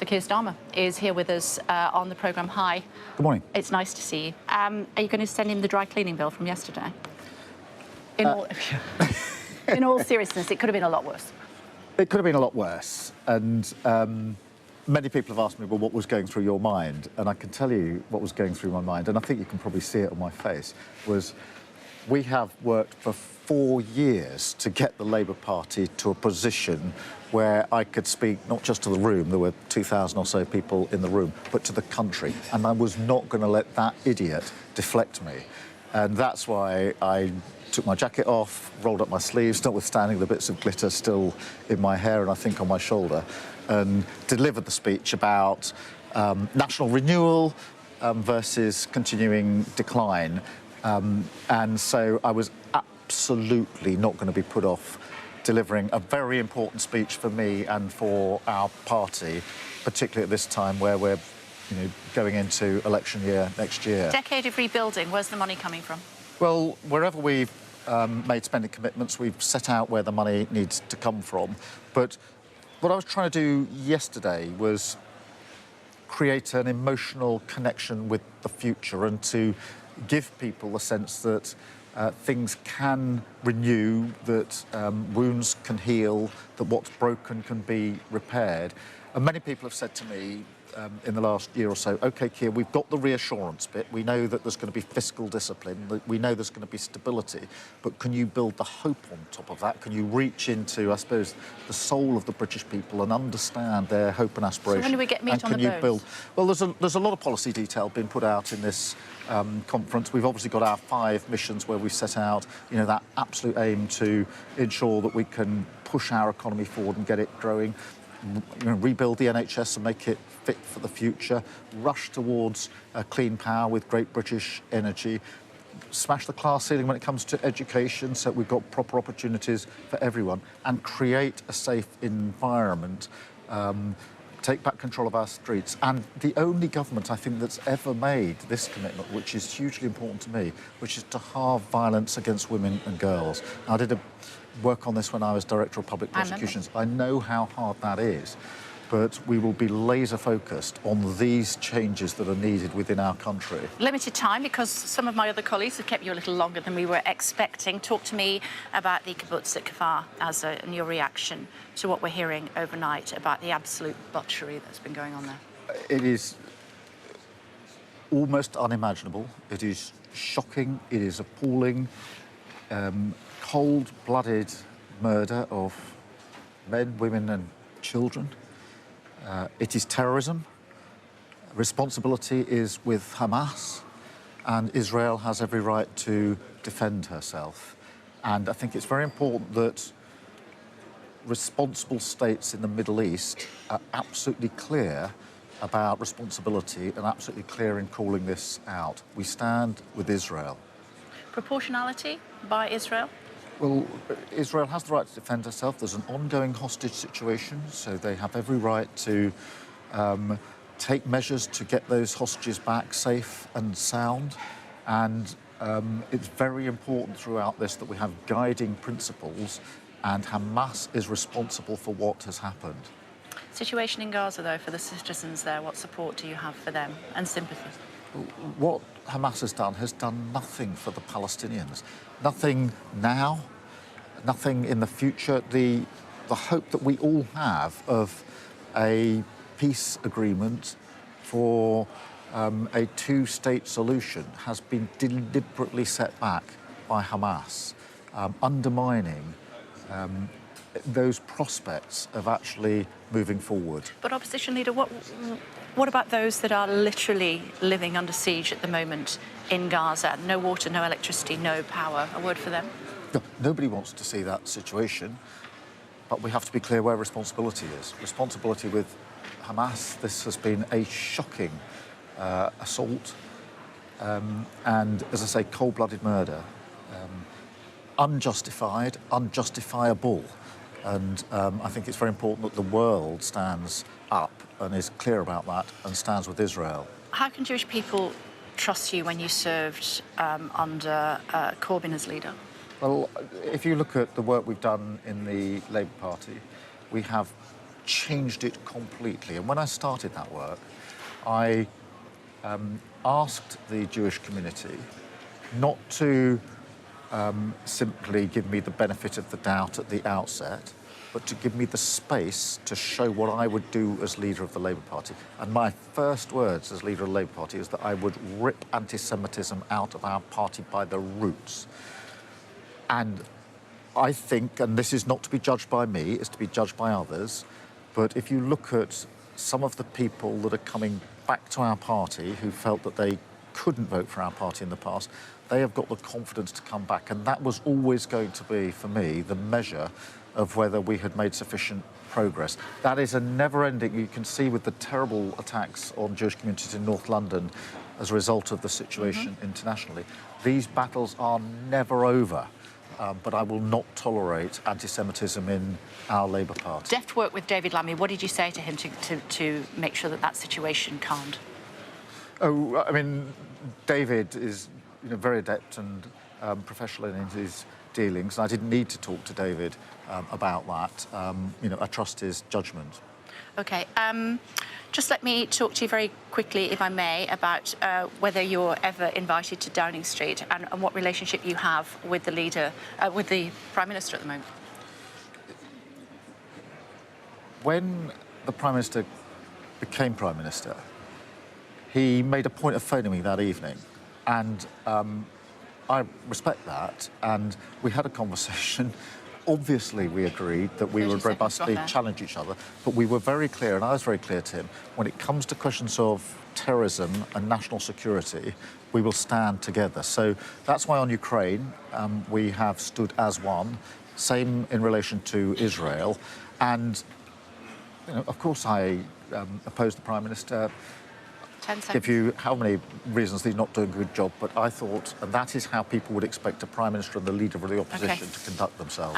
Minister Keir Starmer is here with us on the programme. Hi. Good morning. It's nice to see you. Are you going to send him the dry cleaning bill from yesterday? In all seriousness, it could have been a lot worse. It could have been a lot worse. And many people have asked me, well, what was going through your mind? And I can tell you what was going through my mind, and I think you can probably see it on my face, was we have worked for 4 years to get the Labour Party to a position where I could speak not just to the room, there were 2,000 or so people in the room, but to the country. And I was not going to let that idiot deflect me. And that's why I took my jacket off, rolled up my sleeves, notwithstanding the bits of glitter still in my hair and I think on my shoulder, and delivered the speech about national renewal versus continuing decline. And so I was absolutely not going to be put off delivering a very important speech for me and for our party, particularly at this time where we're going into election year next year. Decade of rebuilding, where's the money coming from? Well, wherever we've made spending commitments, we've set out where the money needs to come from. But what I was trying to do yesterday was create an emotional connection with the future and to give people the sense that things can renew, that wounds can heal, that what's broken can be repaired. And many people have said to me in the last year or so, OK, Keir, we've got the reassurance bit. We know that there's going to be fiscal discipline. We know there's going to be stability. But can you build the hope on top of that? Can you reach into, I suppose, the soul of the British people and understand their hope and aspiration? So when do we get meat on the bones? Well, there's a lot of policy detail being put out in this conference. We've obviously got our 5 missions where we've set out, that absolute aim to ensure that we can push our economy forward and get it growing. Rebuild the NHS and make it fit for the future, rush towards clean power with Great British Energy, smash the class ceiling when it comes to education so we've got proper opportunities for everyone, and create a safe environment, take back control of our streets. And the only government, I think, that's ever made this commitment, which is hugely important to me, which is to halve violence against women and girls. I did work on this when I was Director of Public Prosecutions. I know how hard that is, but we will be laser focused on these changes that are needed within our country. Limited time because some of my other colleagues have kept you a little longer than we were expecting. Talk to me about the kibbutz at Kfar Aza and your reaction to what we're hearing overnight about the absolute butchery that's been going on there. It is almost unimaginable. It is shocking. It is appalling. Cold-blooded murder of men, women and children. It is terrorism. Responsibility is with Hamas, and Israel has every right to defend herself. And I think it's very important that responsible states in the Middle East are absolutely clear about responsibility and absolutely clear in calling this out. We stand with Israel. Proportionality by Israel? Well, Israel has the right to defend herself. There's an ongoing hostage situation, so they have every right to take measures to get those hostages back safe and sound. And it's very important throughout this that we have guiding principles, and Hamas is responsible for what has happened. Situation in Gaza, though, for the citizens there, what support do you have for them and sympathy? What Hamas has done nothing for the Palestinians. Nothing now, nothing in the future. The hope that we all have of a peace agreement for a 2-state solution has been deliberately set back by Hamas, undermining those prospects of actually moving forward. But opposition leader, what about those that are literally living under siege at the moment in Gaza? No water, no electricity, no power. A word for them? No, nobody wants to see that situation, but we have to be clear where responsibility is. Responsibility with Hamas. This has been a shocking assault and, as I say, cold-blooded murder. Unjustified, unjustifiable. And I think it's very important that the world stands up and is clear about that and stands with Israel. How can Jewish people trust you when you served under Corbyn as leader? Well, if you look at the work we've done in the Labour Party, we have changed it completely. And when I started that work, I asked the Jewish community not to simply give me the benefit of the doubt at the outset, but to give me the space to show what I would do as leader of the Labour Party. And my first words as leader of the Labour Party is that I would rip anti-Semitism out of our party by the roots. And I think, and this is not to be judged by me, it's to be judged by others, but if you look at some of the people that are coming back to our party who felt that they couldn't vote for our party in the past, they have got the confidence to come back. And that was always going to be, for me, the measure of whether we had made sufficient progress. That is a never-ending, you can see with the terrible attacks on Jewish communities in North London as a result of the situation internationally. These battles are never over. But I will not tolerate anti-Semitism in our Labour Party. Deft work with David Lammy. What did you say to him to make sure that that situation calmed? Oh, I mean, David is very adept and professional in his dealings. I didn't need to talk to David about that. I trust his judgment. OK. Just let me talk to you very quickly, if I may, about whether you're ever invited to Downing Street and what relationship you have with the leader, with the Prime Minister at the moment. When the Prime Minister became Prime Minister, he made a point of phoning me that evening. And I respect that. And we had a conversation. Obviously, we agreed that we would robustly challenge each other, but we were very clear, and I was very clear to him, when it comes to questions of terrorism and national security, we will stand together. So that's why on Ukraine, we have stood as one, same in relation to Israel. And, of course, I oppose the Prime Minister. 10 seconds. Give you how many reasons he's not doing a good job, but I thought, and that is how people would expect a Prime Minister and the leader of the opposition to conduct themselves.